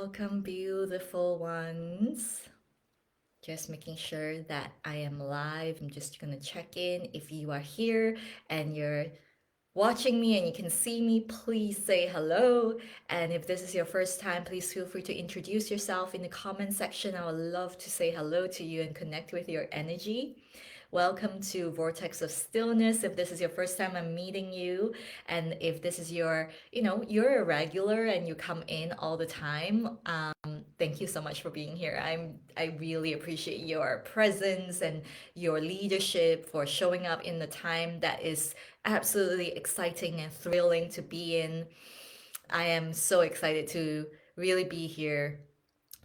Welcome, beautiful ones. Just making sure that I am live. I'm just gonna check in. If you are here and you're watching me and you can see me, please say hello. And if this is your first time, please feel free to introduce yourself in the comment section. I would love to say hello to you and connect with your energy. Welcome to Vortex of Stillness. If this is your first time I'm meeting you, and if this is you're a regular and you come in all the time, thank you so much for being here. I really appreciate your presence and your leadership for showing up in the time that is absolutely exciting and thrilling to be in. I am so excited to really be here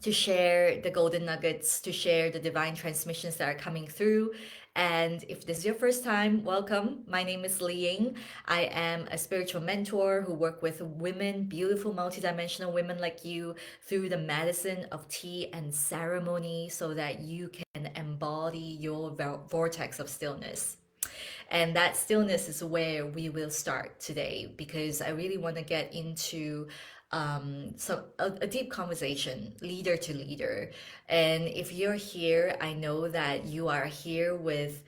to share the golden nuggets, to share the divine transmissions that are coming through. And if this is your first time, welcome. My name is Li Ying. I am a spiritual mentor who work with women, beautiful multidimensional women like you, through the medicine of tea and ceremony so that you can embody your vortex of stillness. And that stillness is where we will start today because I really want to get into a deep conversation, leader to leader. And if you're here, I know that you are here with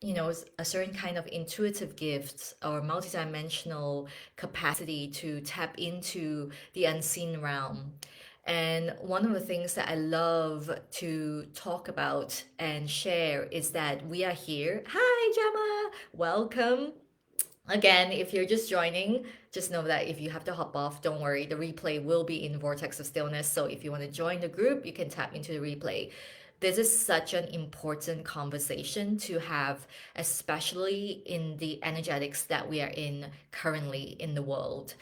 a certain kind of intuitive gifts or multidimensional capacity to tap into the unseen realm. And one of the things that I love to talk about and share is that we are here. Hi, Gemma. Welcome. Again, if you're just joining, just know that if you have to hop off, don't worry. The replay will be in Vortex of Stillness. So if you want to join the group, you can tap into the replay. This is such an important conversation to have, especially in the energetics that we are in currently in the world.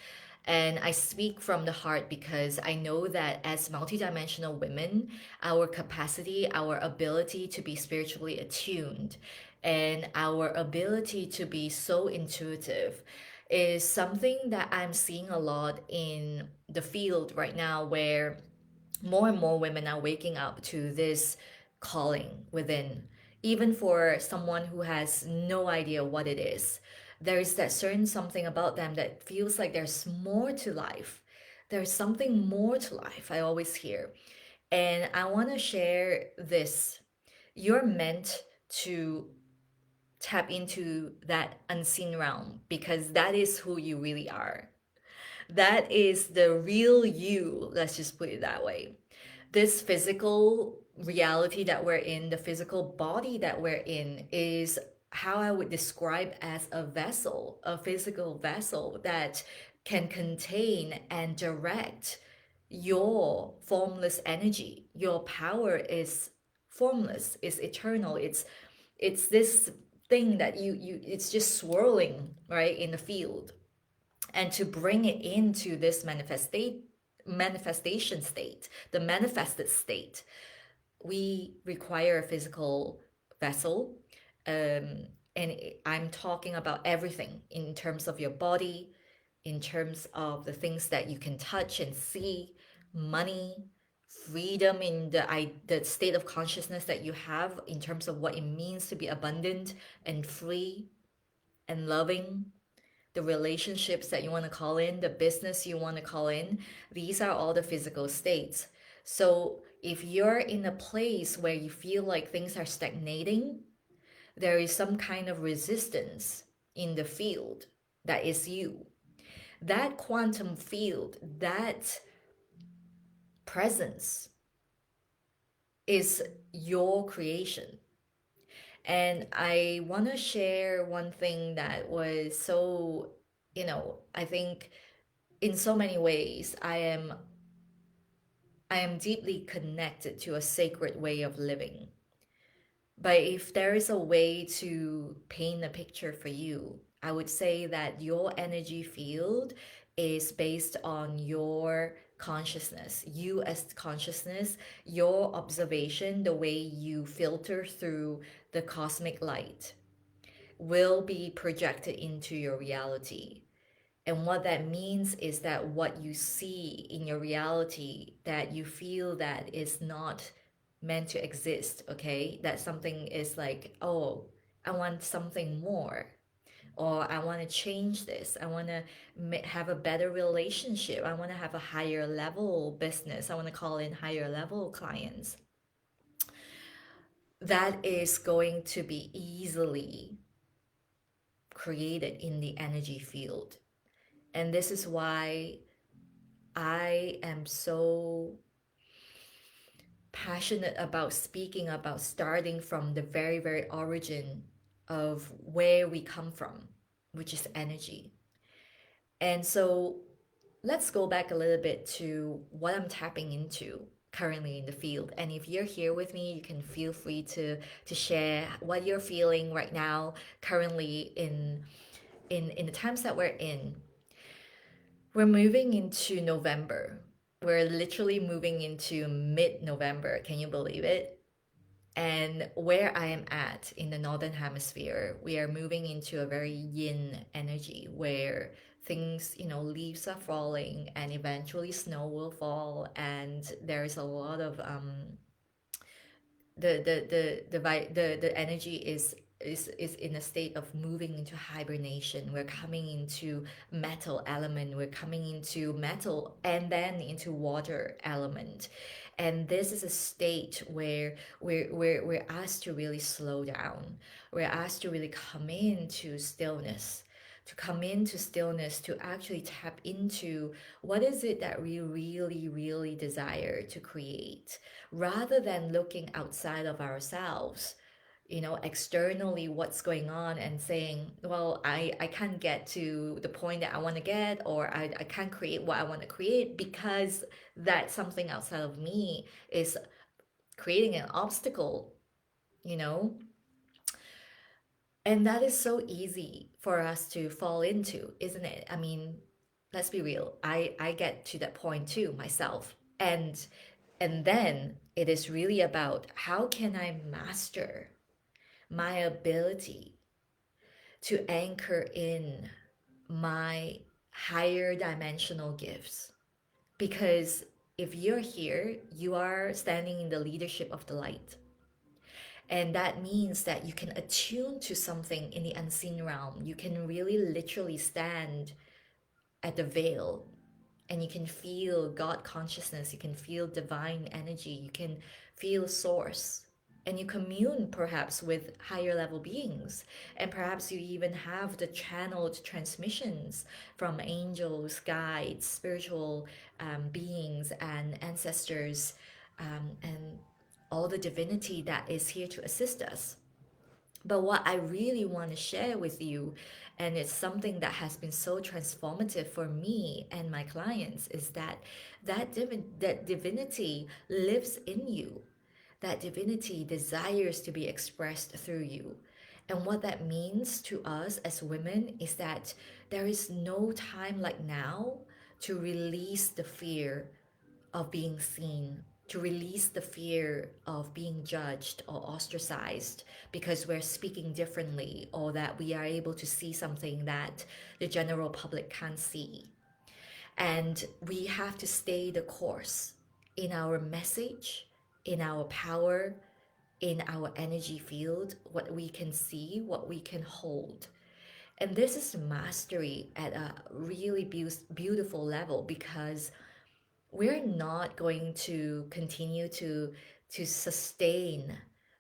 And I speak from the heart because I know that as multidimensional women, our capacity, our ability to be spiritually attuned, and our ability to be so intuitive is something that I'm seeing a lot in the field right now, where more and more women are waking up to this calling within, even for someone who has no idea what it is. There is that certain something about them that feels like there's more to life. There's something more to life, I always hear. And I want to share this. You're meant to tap into that unseen realm because that is who you really are. That is the real you, let's just put it that way. This physical reality that we're in, the physical body that we're in, is how I would describe as a vessel, a physical vessel that can contain and direct your formless energy. Your power is formless, is eternal. It's this thing that it's just swirling right in the field, and to bring it into this manifestation state, the manifested state, we require a physical vessel. And I'm talking about everything in terms of your body, in terms of the things that you can touch and see, money, freedom in the state of consciousness that you have in terms of what it means to be abundant and free and loving, the relationships that you want to call in, the business you want to call in. These are all the physical states. So if you're in a place where you feel like things are stagnating, there is some kind of resistance in the field that is you. That quantum field, that presence is your creation. And I want to share one thing that was so, I think in so many ways I am deeply connected to a sacred way of living. But if there is a way to paint a picture for you, I would say that your energy field is based on your consciousness, you as consciousness, your observation, the way you filter through the cosmic light will be projected into your reality. And what that means is that what you see in your reality that you feel that is not meant to exist, okay? That something is like, oh, I want something more. or I want to change this. I want to have a better relationship. I want to have a higher level business. I want to call in higher level clients. That is going to be easily created in the energy field. And this is why I am so passionate about speaking about starting from the very, very origin of where we come from, which is energy. And so let's go back a little bit to what I'm tapping into currently in the field. And if you're here with me, you can feel free to share what you're feeling right now, currently in the times that we're in. We're moving into November. We're literally moving into mid-November. Can you believe it? And where I am at in the northern hemisphere, we are moving into a very yin energy where things, leaves are falling and eventually snow will fall, and there's a lot of the energy is in a state of moving into hibernation. We're coming into metal element, we're coming into metal and then into water element. And this is a state where we're asked to really slow down. We're asked to really come into stillness, to actually tap into what is it that we really, really desire to create, rather than looking outside of ourselves, externally what's going on and saying, well, I can't get to the point that I want to get, or I can't create what I want to create because that something outside of me is creating an obstacle, you know? And that is so easy for us to fall into, isn't it? I mean, let's be real. I get to that point too myself. And then it is really about how can I master my ability to anchor in my higher dimensional gifts. Because if you're here, you are standing in the leadership of the light. And that means that you can attune to something in the unseen realm. You can really literally stand at the veil and you can feel God consciousness, you can feel divine energy, you can feel source. And you commune perhaps with higher level beings. And perhaps you even have the channeled transmissions from angels, guides, spiritual beings, and ancestors, and all the divinity that is here to assist us. But what I really want to share with you, and it's something that has been so transformative for me and my clients, is that that divinity lives in you. That divinity desires to be expressed through you. And what that means to us as women is that there is no time like now to release the fear of being seen, to release the fear of being judged or ostracized because we're speaking differently, or that we are able to see something that the general public can't see. And we have to stay the course in our message, in our power, in our energy field, what we can see, what we can hold. And this is mastery at a really beautiful level, because we're not going to continue to sustain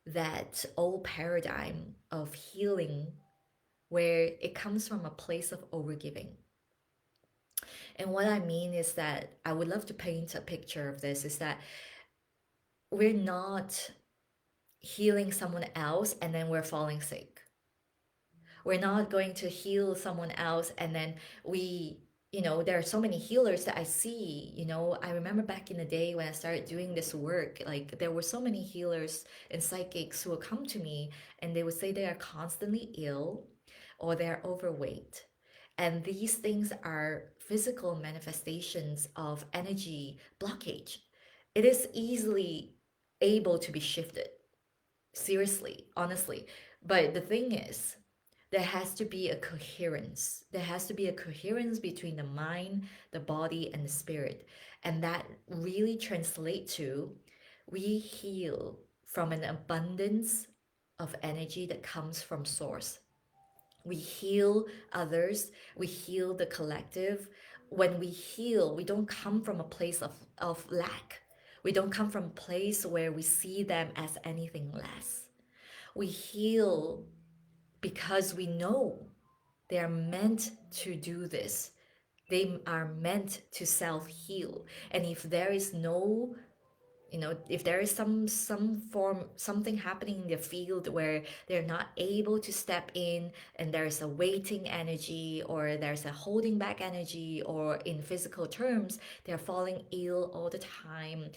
that old paradigm of healing where it comes from a place of overgiving. And what I mean is that I would love to paint a picture of this, is that we're not healing someone else and then we're falling sick. We're not going to heal someone else and then there are so many healers that I see. I remember back in the day when I started doing this work, like there were so many healers and psychics who would come to me and they would say they are constantly ill or they're overweight. And these things are physical manifestations of energy blockage. It is easily able to be shifted, seriously, honestly. But the thing is, there has to be a coherence. There has to be a coherence between the mind, the body, and the spirit. And that really translates to we heal from an abundance of energy that comes from source. We heal others, we heal the collective. When we heal, we don't come from a place of lack. We don't come from a place where we see them as anything less. We heal because we know they are meant to do this. They are meant to self heal. And if there is no, if there is some form, something happening in the field where they're not able to step in, and there's a waiting energy, or there's a holding back energy, or in physical terms they're falling ill all the time,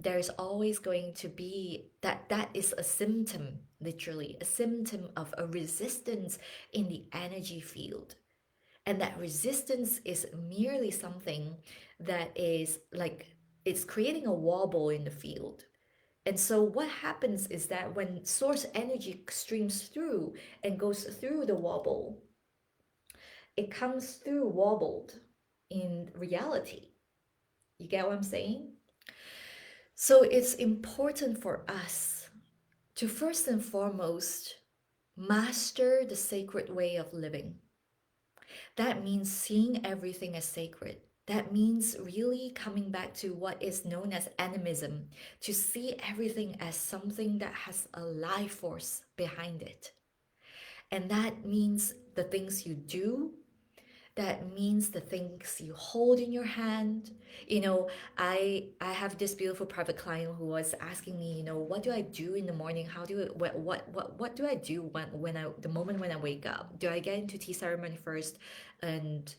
there's always going to be that is a symptom, literally a symptom of a resistance in the energy field. And that resistance is merely something that is like, it's creating a wobble in the field. And so what happens is that when source energy streams through and goes through the wobble, it comes through wobbled in reality. You get what I'm saying? So it's important for us to first and foremost master the sacred way of living. That means seeing everything as sacred. That means really coming back to what is known as animism, to see everything as something that has a life force behind it. And that means the things you do, that means the things you hold in your hand. I have this beautiful private client who was asking me, what do I do in the morning? How do I, what do I do when I the moment when I wake up? Do I get into tea ceremony first, and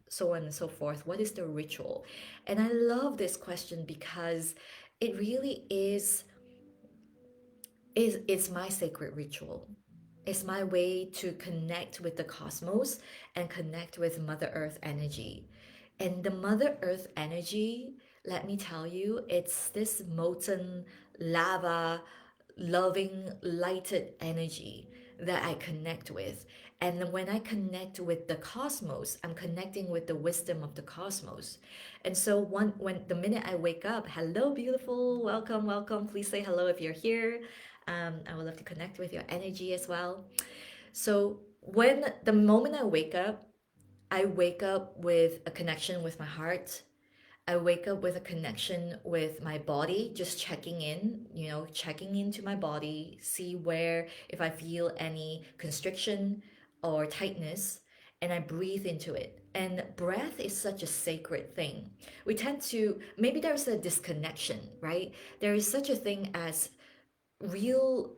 so on and so forth? What is the ritual? And I love this question because it really is it's my sacred ritual. It's my way to connect with the cosmos and connect with Mother Earth energy. And the Mother Earth energy, let me tell you, it's this molten lava, loving, lighted energy that I connect with. And when I connect with the cosmos, I'm connecting with the wisdom of the cosmos. And so when the minute I wake up, hello, beautiful, welcome, welcome. Please say hello if you're here. I would love to connect with your energy as well. So when the moment I wake up with a connection with my heart. I wake up with a connection with my body, just checking in, checking into my body, see where, if I feel any constriction or tightness, and I breathe into it. And breath is such a sacred thing. We tend to, maybe there's a disconnection, right? There is such a thing as real,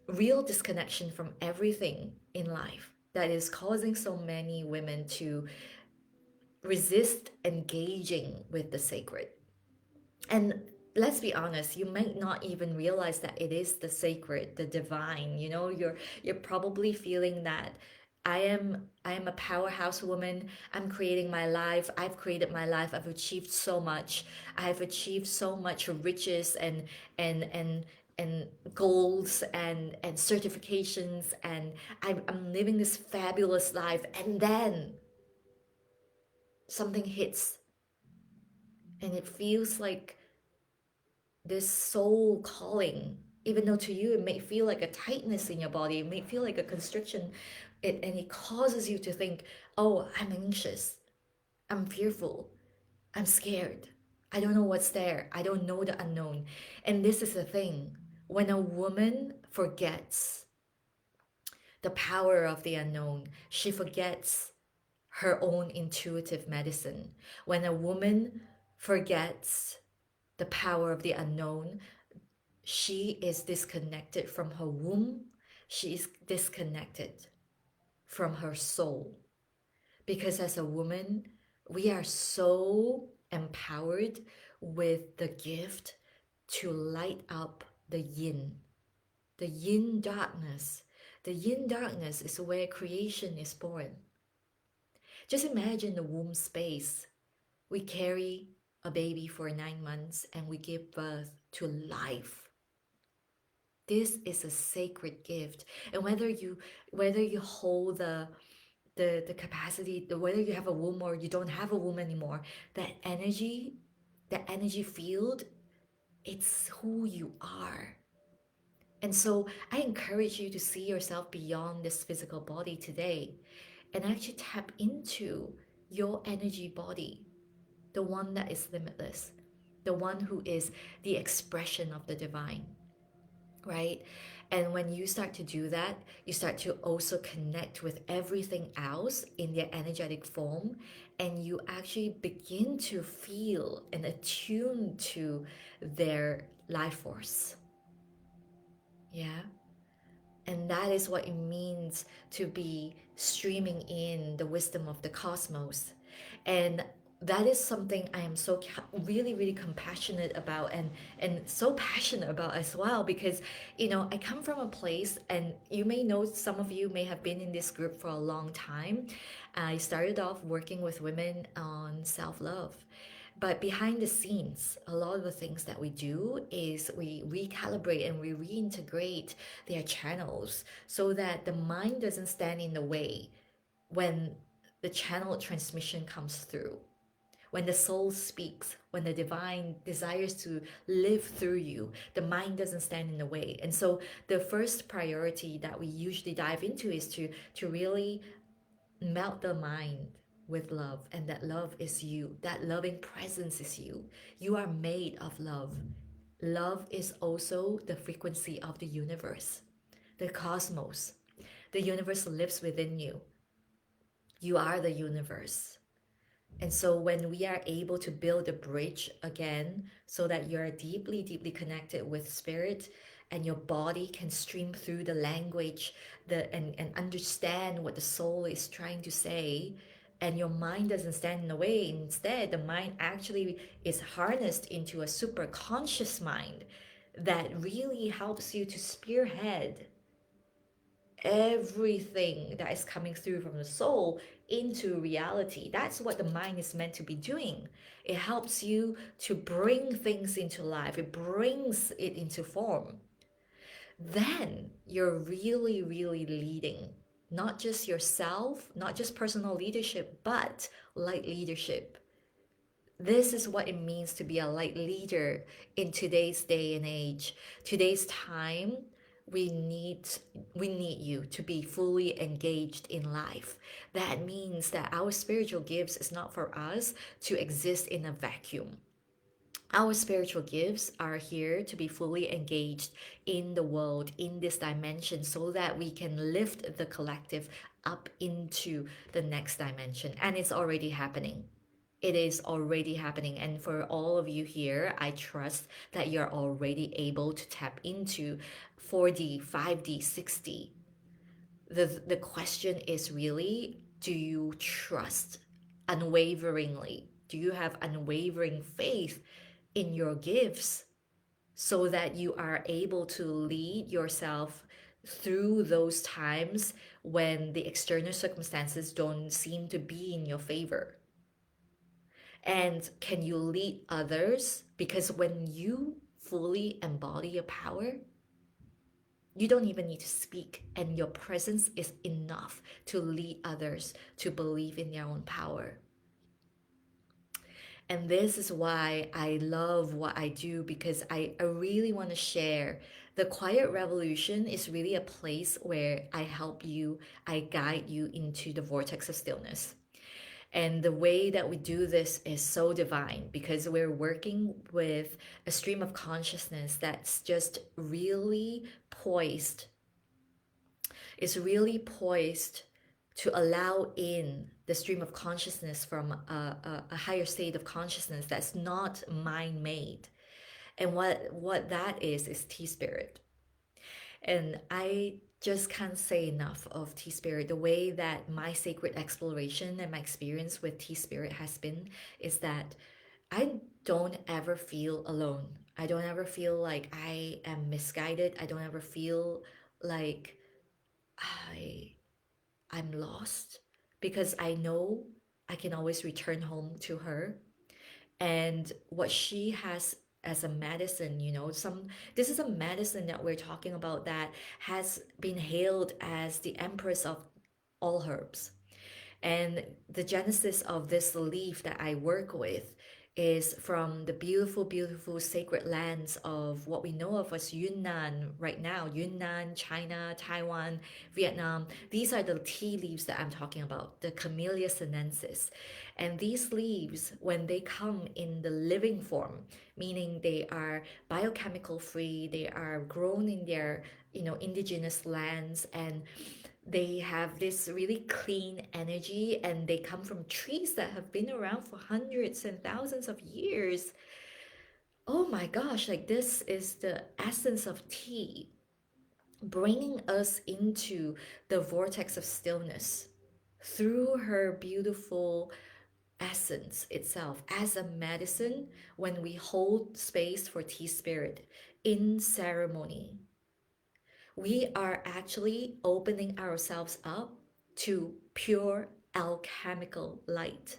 real disconnection from everything in life that is causing so many women to resist engaging with the sacred. And let's be honest, you might not even realize that it is the sacred, the divine. You're probably feeling that I am a powerhouse woman. I'm creating my life. I've created my life. I've achieved so much. I've achieved so much riches and goals and certifications, and I'm living this fabulous life. And then something hits, and it feels like this soul calling, even though to you it may feel like a tightness in your body, it may feel like a constriction, and it causes you to think, oh, I'm anxious, I'm fearful, I'm scared, I don't know what's there, I don't know the unknown. And this is the thing, when a woman forgets the power of the unknown, she forgets her own intuitive medicine. When a woman forgets the power of the unknown, she is disconnected from her womb. She is disconnected from her soul. Because as a woman, we are so empowered with the gift to light up the yin darkness. The yin darkness is where creation is born. Just imagine the womb space. We carry a baby for 9 months and we give birth to life. This is a sacred gift. And whether you hold the capacity, whether you have a womb or you don't have a womb anymore, that energy field, it's who you are. And so I encourage you to see yourself beyond this physical body today and actually tap into your energy body, the one that is limitless, the one who is the expression of the divine, right? And when you start to do that, you start to also connect with everything else in their energetic form, and you actually begin to feel and attune to their life force. Yeah. And that is what it means to be streaming in the wisdom of the cosmos. And that is something I am so really, really compassionate about, and so passionate about as well, because I come from a place, and you may know, some of you may have been in this group for a long time. I started off working with women on self-love, but behind the scenes, a lot of the things that we do is we recalibrate and we reintegrate their channels so that the mind doesn't stand in the way when the channel transmission comes through. When the soul speaks, when the divine desires to live through you, the mind doesn't stand in the way. And so the first priority that we usually dive into is to really melt the mind with love, and that love is you, that loving presence is you. You are made of love. Love is also the frequency of the universe, the cosmos. The universe lives within you. You are the universe. And so when we are able to build a bridge again so that you're deeply, deeply connected with spirit, and your body can stream through the language, and understand what the soul is trying to say, and your mind doesn't stand in the way. Instead, the mind actually is harnessed into a super conscious mind that really helps you to spearhead everything that is coming through from the soul into reality. That's what the mind is meant to be doing. It helps you to bring things into life, it brings it into form. Then you're really, really leading not just yourself, not just personal leadership, but light leadership. This is what it means to be a light leader in today's day and age, today's time. We need we need you to be fully engaged in life. That means that our spiritual gifts is not for us to exist in a vacuum. Our spiritual gifts are here to be fully engaged in the world, in this dimension, so that we can lift the collective up into the next dimension. And it's already happening. It is already happening. And for all of you here, I trust that you're already able to tap into 4D, 5D, 6D. The question is really, do you trust unwaveringly? Do you have unwavering faith in your gifts so that you are able to lead yourself through those times when the external circumstances don't seem to be in your favor? And can you lead others? Because when you fully embody your power, you don't even need to speak, and your presence is enough to lead others to believe in their own power. And this is why I love what I do, because I really want to share. The Quiet Revolution is really a place where I help you, I guide you into the vortex of stillness. And the way that we do this is so divine, because we're working with a stream of consciousness that's just really poised. It's really poised to allow in the stream of consciousness from a higher state of consciousness that's not mind made. And what that is T Spirit. And I just can't say enough of T Spirit. The way that my sacred exploration and my experience with T Spirit has been is that I don't ever feel alone. I don't ever feel like I am misguided. I don't ever feel like I I'm lost, because I know I can always return home to her. And what she has as a medicine, this is a medicine that we're talking about that has been hailed as the empress of all herbs. And the genesis of this leaf that I work with is from the beautiful, beautiful sacred lands of what we know of as Yunnan right now. Yunnan, China, Taiwan, Vietnam. These are the tea leaves that I'm talking about, the Camellia sinensis. And these leaves, when they come in the living form, meaning they are biochemical free, they are grown in their, indigenous lands, and they have this really clean energy, and they come from trees that have been around for hundreds and thousands of years. Oh my gosh, like this is the essence of tea, bringing us into the vortex of stillness through her beautiful essence itself as a medicine. When we hold space for tea spirit in ceremony, we are actually opening ourselves up to pure alchemical light.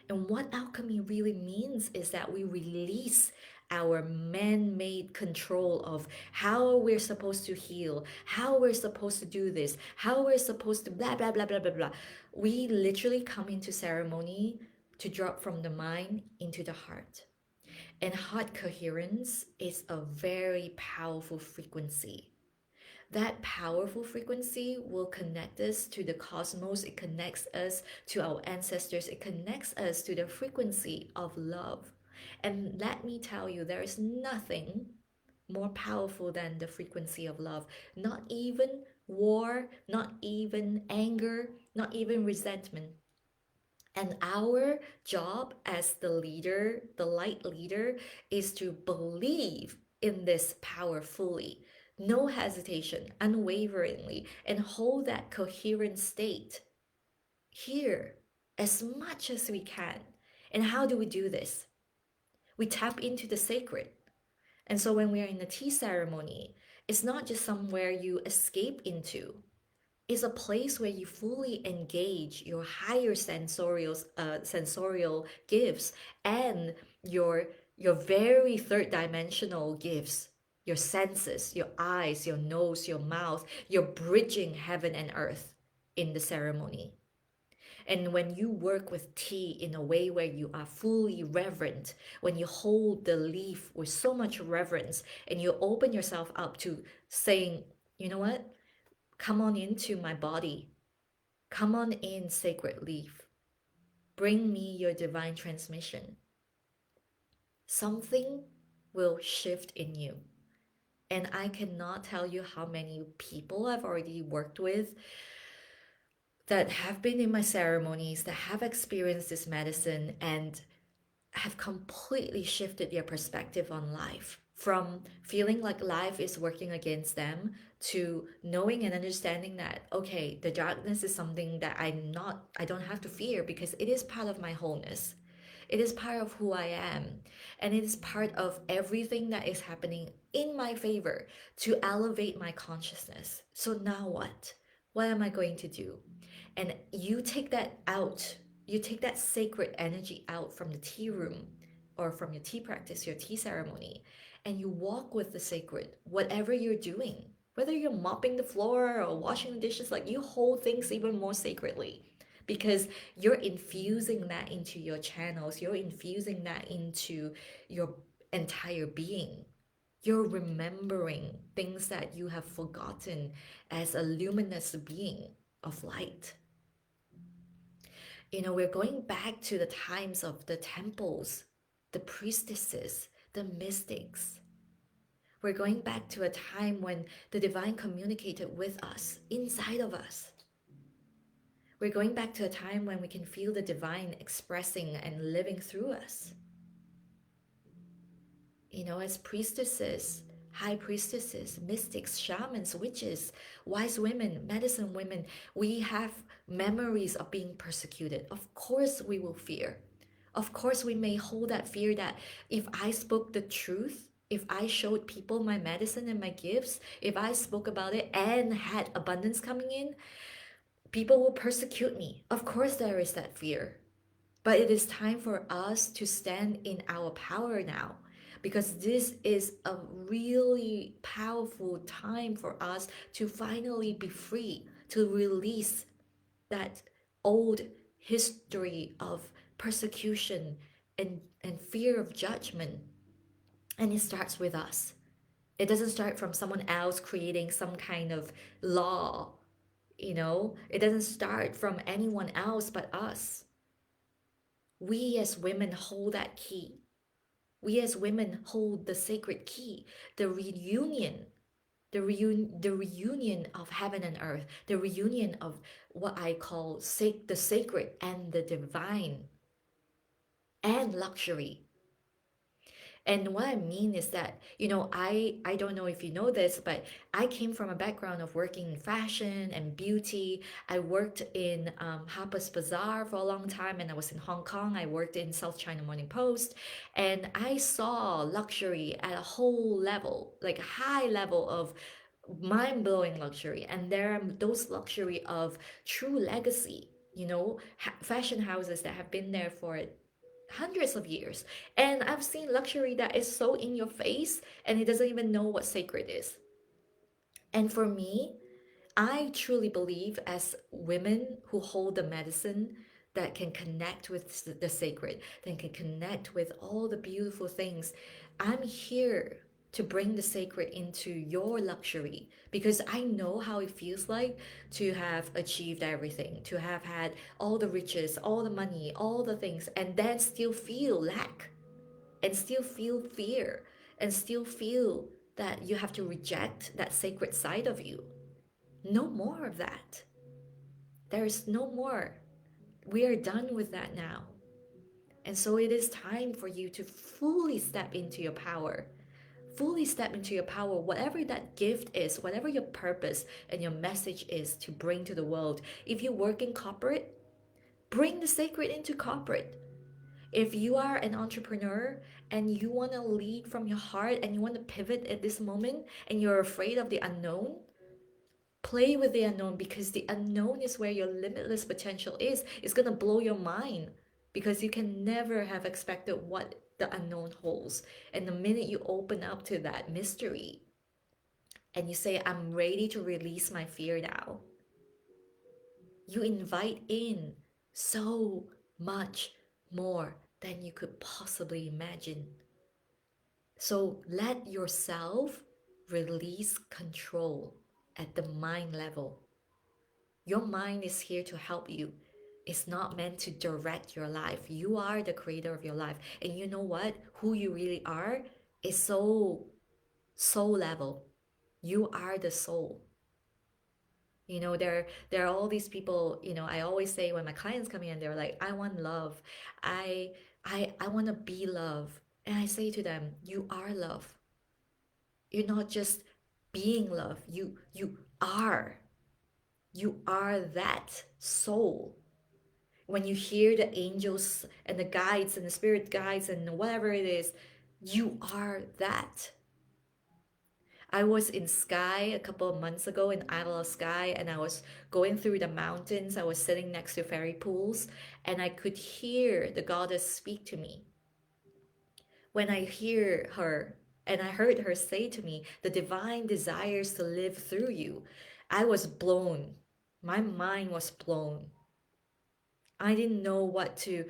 And what alchemy really means is that we release our man made control of how we're supposed to heal, how we're supposed to do this, how we're supposed to blah, blah, blah, blah, blah, blah. We literally come into ceremony to drop from the mind into the heart. And heart coherence is a very powerful frequency. That powerful frequency will connect us to the cosmos. It connects us to our ancestors. It connects us to the frequency of love. And let me tell you, there is nothing more powerful than the frequency of love. Not even war, not even anger, not even resentment. And our job as the leader, the light leader, is to believe in this power fully, no hesitation, unwaveringly, and hold that coherent state here as much as we can. And how do we do this? We tap into the sacred. And so when we are in the tea ceremony, it's not just somewhere you escape into, is a place where you fully engage your higher sensorial gifts and your very third dimensional gifts, your senses, your eyes, your nose, your mouth. You're bridging heaven and earth in the ceremony. And when you work with tea in a way where you are fully reverent, when you hold the leaf with so much reverence and you open yourself up to saying, you know what, come on into my body. Come on in, sacred leaf. Bring me your divine transmission. Something will shift in you. And I cannot tell you how many people I've already worked with that have been in my ceremonies, that have experienced this medicine and have completely shifted their perspective on life, from feeling like life is working against them to knowing and understanding that, okay, the darkness is something that I don't have to fear, because it is part of my wholeness. It is part of who I am, and it is part of everything that is happening in my favor to elevate my consciousness. So now what? What am I going to do? And you take that out, you take that sacred energy out from the tea room or from your tea practice, your tea ceremony, and you walk with the sacred, whatever you're doing. Whether you're mopping the floor or washing the dishes, like you hold things even more sacredly, because you're infusing that into your channels, you're infusing that into your entire being. You're remembering things that you have forgotten as a luminous being of light. We're going back to the times of the temples, the priestesses, the mystics. We're going back to a time when the divine communicated with us, inside of us. We're going back to a time when we can feel the divine expressing and living through us. As priestesses, high priestesses, mystics, shamans, witches, wise women, medicine women, we have memories of being persecuted. Of course, we will fear. Of course, we may hold that fear that if I spoke the truth, if I showed people my medicine and my gifts, if I spoke about it and had abundance coming in, people will persecute me. Of course, there is that fear. But it is time for us to stand in our power now, because this is a really powerful time for us to finally be free, to release that old history of persecution and and fear of judgment. And it starts with us. It doesn't start from someone else creating some kind of law, it doesn't start from anyone else but us. We as women hold that key. We as women hold the sacred key, the reunion, the reunion of heaven and earth, the reunion of what I call the sacred and the divine and luxury. And what I mean is that, I don't know if you know this, but I came from a background of working in fashion and beauty. I worked in Harper's Bazaar for a long time, and I was in Hong Kong. I worked in South China Morning Post, and I saw luxury at a whole level, like a high level of mind-blowing luxury. And there are those luxury of true legacy, fashion houses that have been there for hundreds of years. And I've seen luxury that is so in your face and it doesn't even know what sacred is. And for me, I truly believe as women who hold the medicine that can connect with the sacred, that can connect with all the beautiful things, I'm here to bring the sacred into your luxury because I know how it feels like to have achieved everything, to have had all the riches, all the money, all the things, and then still feel lack and still feel fear and still feel that you have to reject that sacred side of you. No more of that. There is no more. We are done with that now. And so it is time for you to fully step into your power. Fully step into your power, whatever that gift is, whatever your purpose and your message is to bring to the world. If you work in corporate, bring the sacred into corporate. If you are an entrepreneur and you want to lead from your heart and you want to pivot at this moment and you're afraid of the unknown, play with the unknown because the unknown is where your limitless potential is. It's going to blow your mind because you can never have expected what the unknown holds. And the minute you open up to that mystery and you say, I'm ready to release my fear now, you invite in so much more than you could possibly imagine. So let yourself release control at the mind level. Your mind is here to help you. It's not meant to direct your life. You are the creator of your life. And you know what? Who you really are is so soul level. You are the soul. There are all these people, I always say when my clients come in, they're like, I want love. I I want to be love. And I say to them, you are love. You're not just being love. You are. You are that soul. When you hear the angels and the guides and the spirit guides and whatever it is, you are that. I was in Sky a couple of months ago in Isle of Skye, and I was going through the mountains. I was sitting next to fairy pools, and I could hear the goddess speak to me. When I hear her, and I heard her say to me, the divine desires to live through you, I was blown. My mind was blown. I didn't know what to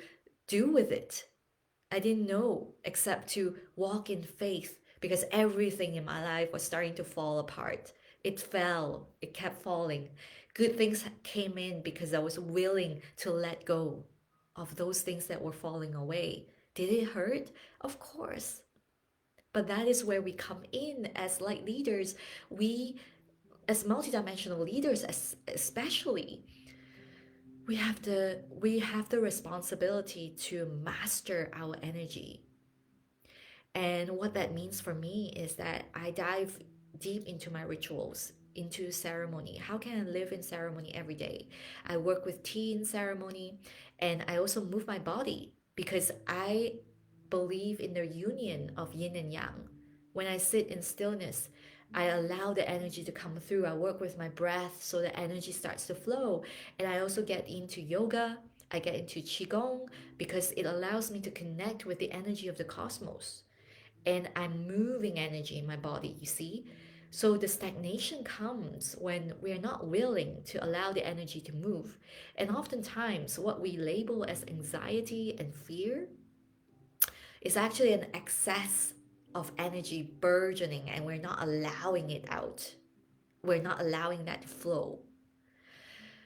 do with it. I didn't know except to walk in faith because everything in my life was starting to fall apart. It fell, it kept falling. Good things came in because I was willing to let go of those things that were falling away. Did it hurt? Of course. But that is where we come in as light leaders. We, as multidimensional leaders, especially, we have the responsibility to master our energy. And what that means for me is that I dive deep into my rituals, into ceremony. How can I live in ceremony every day? I work with tea in ceremony, and I also move my body because I believe in the union of yin and yang. When I sit in stillness, I allow the energy to come through. I work with my breath so the energy starts to flow. And I also get into yoga. I get into Qigong because it allows me to connect with the energy of the cosmos. And I'm moving energy in my body, you see? So the stagnation comes when we're not willing to allow the energy to move. And oftentimes, what we label as anxiety and fear It's actually an excess of energy burgeoning, and we're not allowing it out. We're not allowing that to flow.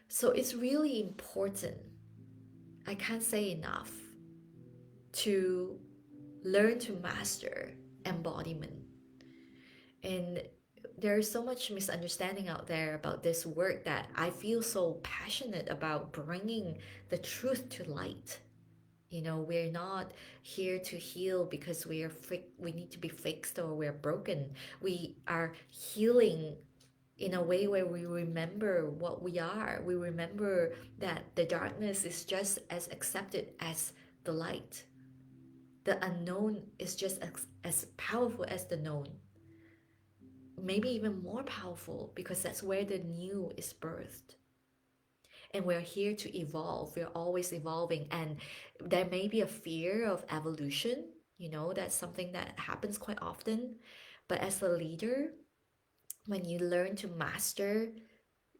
So it's really important, I can't say enough, to learn to master embodiment. And there's so much misunderstanding out there about this work that I feel so passionate about bringing the truth to light. You know, we're not here to heal because we need to be fixed or we're broken. We are healing in a way where we remember what we are. We remember that the darkness is just as accepted as the light. The unknown is just as powerful as the known, maybe even more powerful, because that's where the new is birthed. And we're here to evolve. We're always evolving. And there may be a fear of evolution. You know, that's something that happens quite often. But as a leader, when you learn to master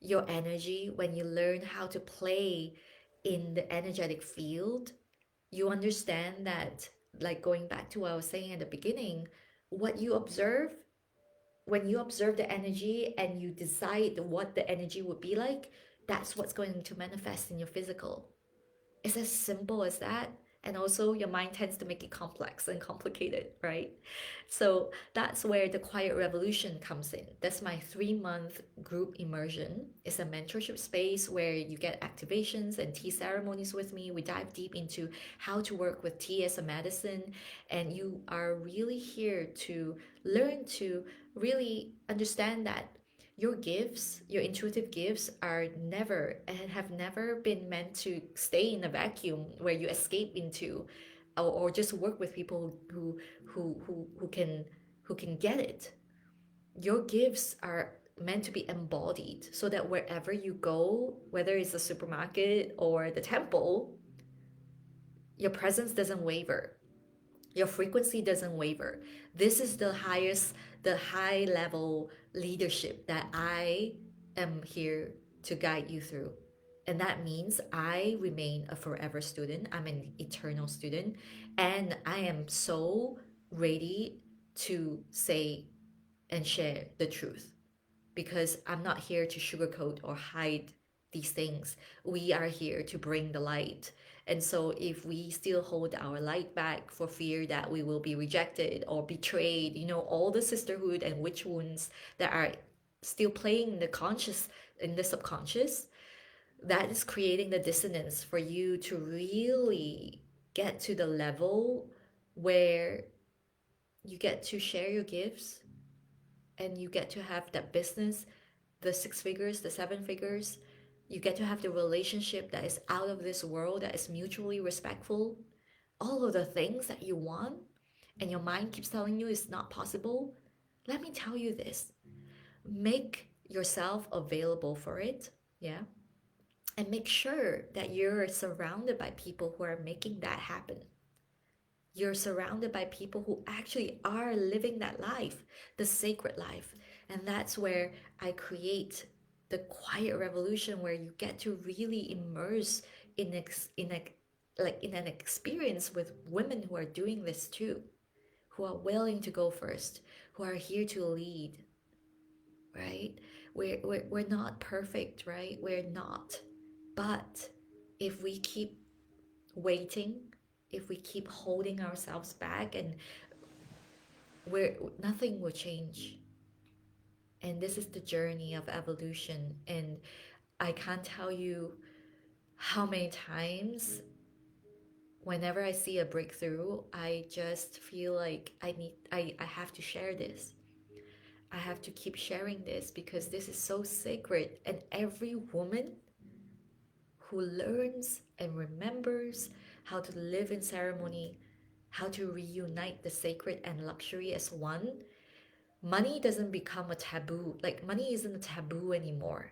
your energy, when you learn how to play in the energetic field, you understand that, like going back to what I was saying at the beginning, what you observe, when you observe the energy and you decide what the energy would be like, that's what's going to manifest in your physical. It's as simple as that. And also, your mind tends to make it complex and complicated, right? So that's where the Quiet Revolution comes in. That's my 3 month group immersion. It's a mentorship space where you get activations and tea ceremonies with me. We dive deep into how to work with tea as a medicine. And you are really here to learn to really understand that your gifts, your intuitive gifts, are never and have never been meant to stay in a vacuum where you escape into, or just work with people who can get it. Your gifts are meant to be embodied so that wherever you go, whether it's the supermarket or the temple, your presence doesn't waver, your frequency doesn't waver. This is the highest, the high level leadership that I am here to guide you through. And that means I remain a forever student. I'm an eternal student. And I am so ready to say and share the truth, because I'm not here to sugarcoat or hide these things. We are here to bring the light. And so if we still hold our light back for fear that we will be rejected or betrayed, you know, all the sisterhood and witch wounds that are still playing in the conscious, in the subconscious, that is creating the dissonance for you to really get to the level where you get to share your gifts and you get to have that business, the 6 figures, the 7 figures. You get to have the relationship that is out of this world, that is mutually respectful. All of the things that you want and your mind keeps telling you it's not possible. Let me tell you this, make yourself available for it. Yeah. And make sure that you're surrounded by people who are making that happen. You're surrounded by people who actually are living that life, the sacred life. And that's where I create the Quiet Revolution, where you get to really immerse in an experience with women who are doing this too, who are willing to go first, who are here to lead, right? We're not perfect, right? We're not. But if we keep waiting, if we keep holding ourselves back, and where nothing will change. And this is the journey of evolution. And I can't tell you how many times whenever I see a breakthrough, I just feel like I have to share this. I have to keep sharing this because this is so sacred. And every woman who learns and remembers how to live in ceremony, how to reunite the sacred and luxury as one, money doesn't become a taboo. Like, money isn't a taboo anymore.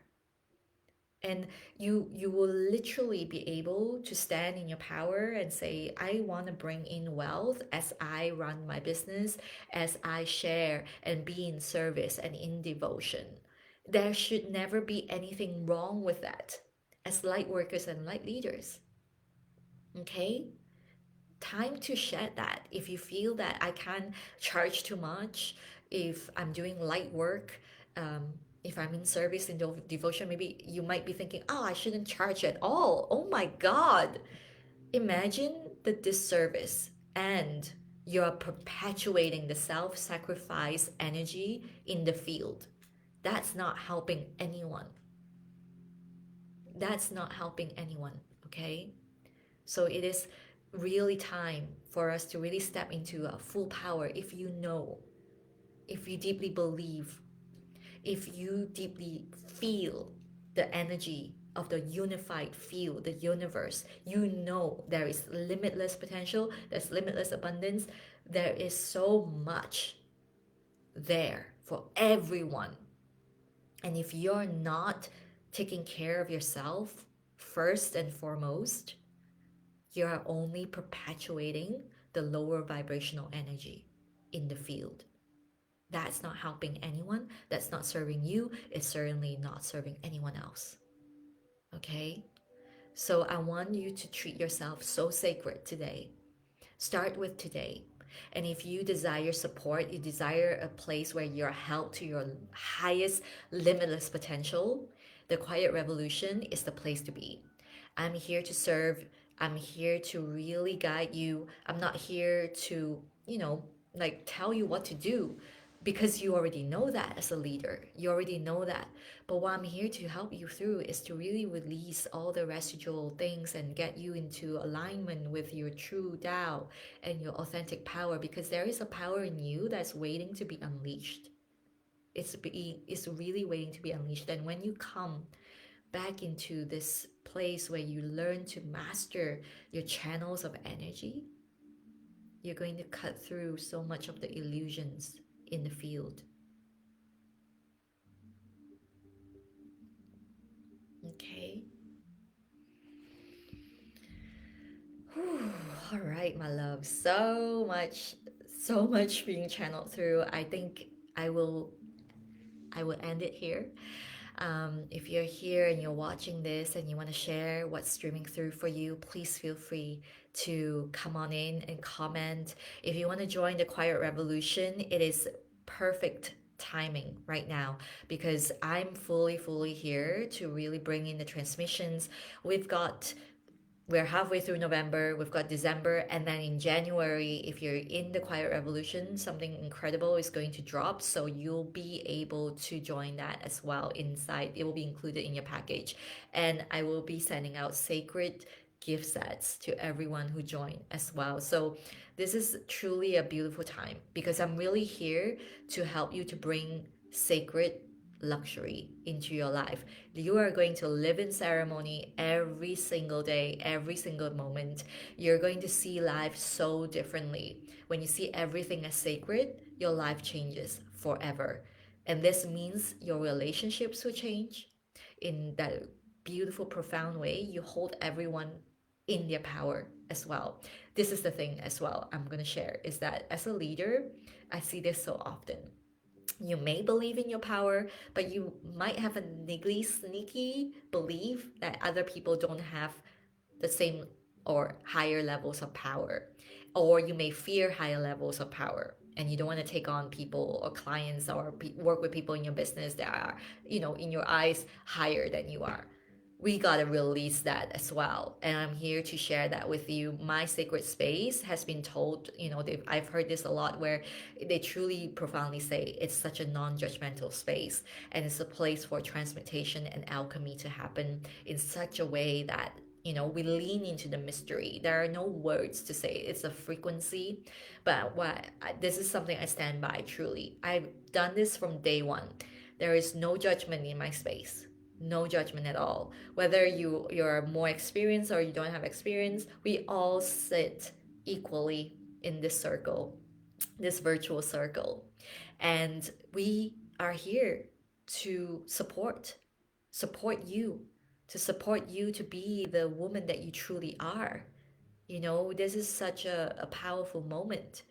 And you will literally be able to stand in your power and say, I want to bring in wealth as I run my business, as I share and be in service and in devotion. There should never be anything wrong with that as light workers and light leaders. Okay? time to shed that. If you feel that I can't charge too much, if I'm doing light work, um, if I'm in service in devotion, maybe you might be thinking, oh, I shouldn't charge at all. Oh my God. Imagine the disservice, and you're perpetuating the self sacrifice energy in the field. That's not helping anyone. That's not helping anyone, okay? So it is really time for us to really step into a full power if you know, if you deeply believe, if you deeply feel the energy of the unified field, the universe, you know there is limitless potential, there's limitless abundance, there is so much there for everyone. And if you're not taking care of yourself first and foremost, you are only perpetuating the lower vibrational energy in the field. That's not helping anyone. That's not serving you. It's certainly not serving anyone else. Okay? So I want you to treat yourself so sacred today. Start with today. And if you desire support, you desire a place where you're held to your highest limitless potential, the Quiet Revolution is the place to be. I'm here to serve. I'm here to really guide you. I'm not here to, like tell you what to do because you already know that as a leader. You already know that. But what I'm here to help you through is to really release all the residual things and get you into alignment with your true Tao and your authentic power, because there is a power in you that's waiting to be unleashed. It's really waiting to be unleashed. And when you come back into this place where you learn to master your channels of energy, you're going to cut through so much of the illusions in the field. Okay. Whew. All right, my love. So much being channeled through. I think I will I will end it here. If you're here and you're watching this and you want to share what's streaming through for you, please feel free to come on in and comment. If you want to join the Quiet Revolution, it is perfect timing right now because I'm fully here to really bring in the transmissions. We've got we're halfway through November, we've got December, and then in January, if you're in the Quiet Revolution, something incredible is going to drop. So you'll be able to join that as well inside. It will be included in your package. And I will be sending out sacred gift sets to everyone who join as well. So this is truly a beautiful time because I'm really here to help you to bring sacred luxury into your life. You are going to live in ceremony every single day, every single moment. You're going to see life so differently. When you see everything as sacred, your life changes forever. And this means your relationships will change in that beautiful, profound way. You hold everyone in their power as well. This is the thing as well I'm going to share is that as a leader, I see this so often. You may believe in your power, but you might have a niggly, sneaky belief that other people don't have the same or higher levels of power. Or you may fear higher levels of power and you don't want to take on people or clients or work with people in your business that are, in your eyes, higher than you are. We got to release that as well. And I'm here to share that with you. My sacred space has been told, I've heard this a lot where they truly profoundly say it's such a non-judgmental space and it's a place for transmutation and alchemy to happen in such a way that we lean into the mystery. There are no words to say. It's a frequency. But this is something I stand by truly. I've done this from day one. There is no judgment in my space. No judgment at all. Whether you're more experienced or you don't have experience, we all sit equally in this circle, this virtual circle. And we are here to support you, to support you to be the woman that you truly are. This is such a powerful moment.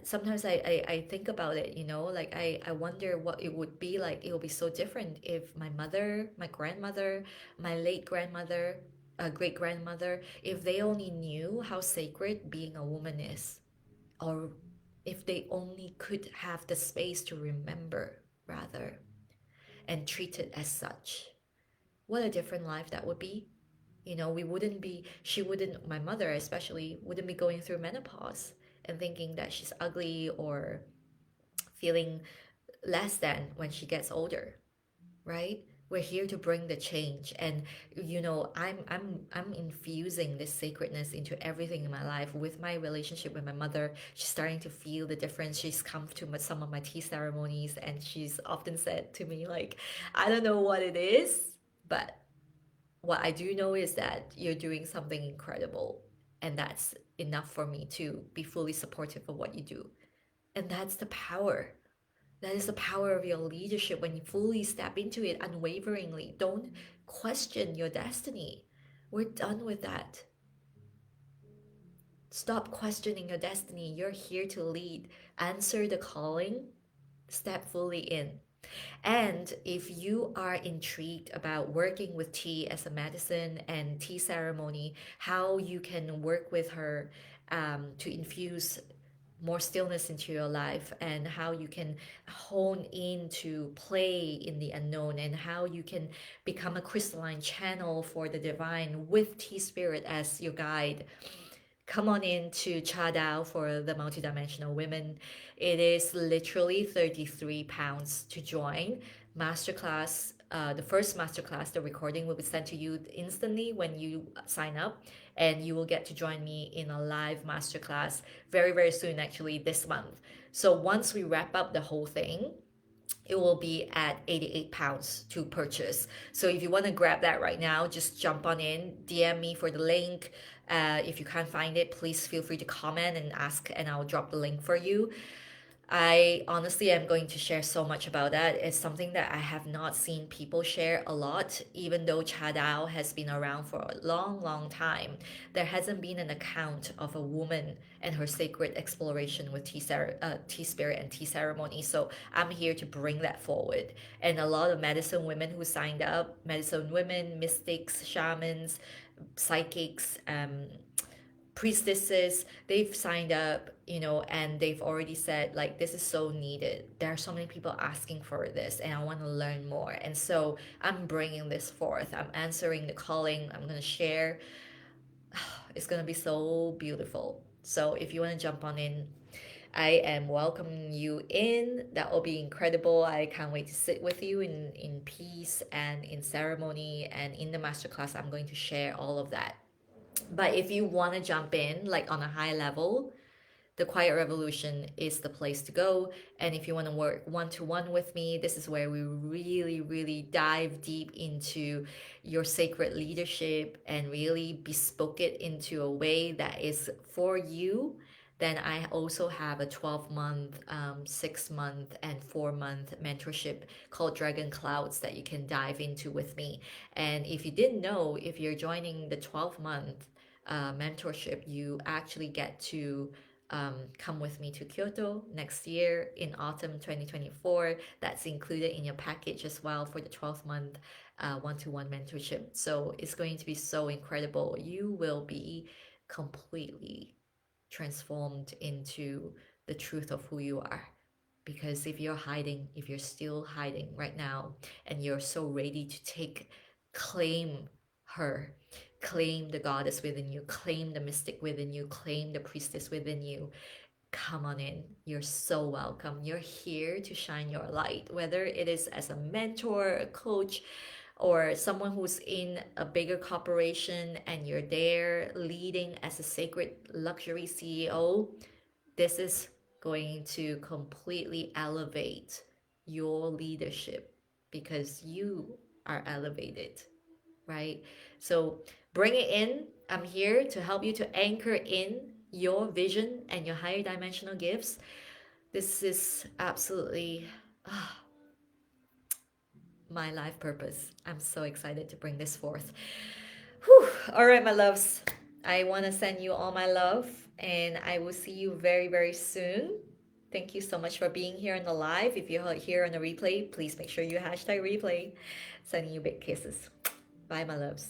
Sometimes I think about it, like I wonder what it would be like. It would be so different if my mother, my grandmother, my late grandmother, a great grandmother, if they only knew how sacred being a woman is, or if they only could have the space to remember, rather, and treat it as such, what a different life that would be. You know, we wouldn't be, she wouldn't, my mother especially, wouldn't be going through menopause and thinking that she's ugly or feeling less than when she gets older, right? We're here to bring the change. And you know, I'm infusing this sacredness into everything in my life. With my relationship with my mother, she's starting to feel the difference. She's come to some of my tea ceremonies, and she's often said to me like, I don't know what it is, but what I do know is that you're doing something incredible, and that's enough for me to be fully supportive of what you do. And that's the power. That is the power of your leadership when you fully step into it unwaveringly. Don't question your destiny. We're done with that. Stop questioning your destiny. You're here to lead. Answer the calling. Step fully in. And if you are intrigued about working with tea as a medicine and tea ceremony, how you can work with her to infuse more stillness into your life, and how you can hone in to play in the unknown, and how you can become a crystalline channel for the divine with tea spirit as your guide, come on in to Cha Dao for the multidimensional women. It is literally £33 to join. Masterclass, the first masterclass, the recording will be sent to you instantly when you sign up, and you will get to join me in a live masterclass very, very soon, actually, this month. So once we wrap up the whole thing, it will be at £88 to purchase. So if you want to grab that right now, just jump on in, DM me for the link. If you can't find it, please feel free to comment and ask, and I'll drop the link for you. I honestly am going to share so much about that. It's something that I have not seen people share a lot, even though Cha Dao has been around for a long, long time. There hasn't been an account of a woman and her sacred exploration with tea spirit and tea ceremony. So I'm here to bring that forward. And a lot of medicine women who signed up, medicine women, mystics, shamans, psychics, priestesses, they've signed up, you know, and they've already said like, this is so needed. There are so many people asking for this, and I want to learn more. And so I'm bringing this forth. I'm answering the calling. I'm going to share. It's going to be so beautiful. So if you want to jump on in, I am welcoming you in. That will be incredible. I can't wait to sit with you in peace and in ceremony, and in the masterclass I'm going to share all of that. But if you want to jump in like on a high level, the Quiet Revolution is the place to go. And if you want to work one to one with me, this is where we really, really dive deep into your sacred leadership and really bespoke it into a way that is for you. Then I also have a 12-month, 6-month, and 4-month mentorship called Dragon Clouds that you can dive into with me. And if you didn't know, if you're joining the 12-month mentorship, you actually get to come with me to Kyoto next year in autumn 2024. That's included in your package as well for the 12-month one-to-one mentorship. So it's going to be so incredible. You will be completely transformed into the truth of who you are. Because if you're hiding, if you're still hiding right now, and you're so ready to claim her, claim the goddess within you, claim the mystic within you, claim the priestess within you, come on in. You're so welcome. You're here to shine your light, whether it is as a mentor, a coach, or someone who's in a bigger corporation and you're there leading as a sacred luxury CEO. This is going to completely elevate your leadership because you are elevated, right? So bring it in. I'm here to help you to anchor in your vision and your higher dimensional gifts. This is absolutely my life purpose. I'm so excited to bring this forth. Whew. All right, my loves. I want to send you all my love, and I will see you very, very soon. Thank you so much for being here on the live. If you're here on the replay, please make sure you hashtag replay. Sending you big kisses. Bye, my loves.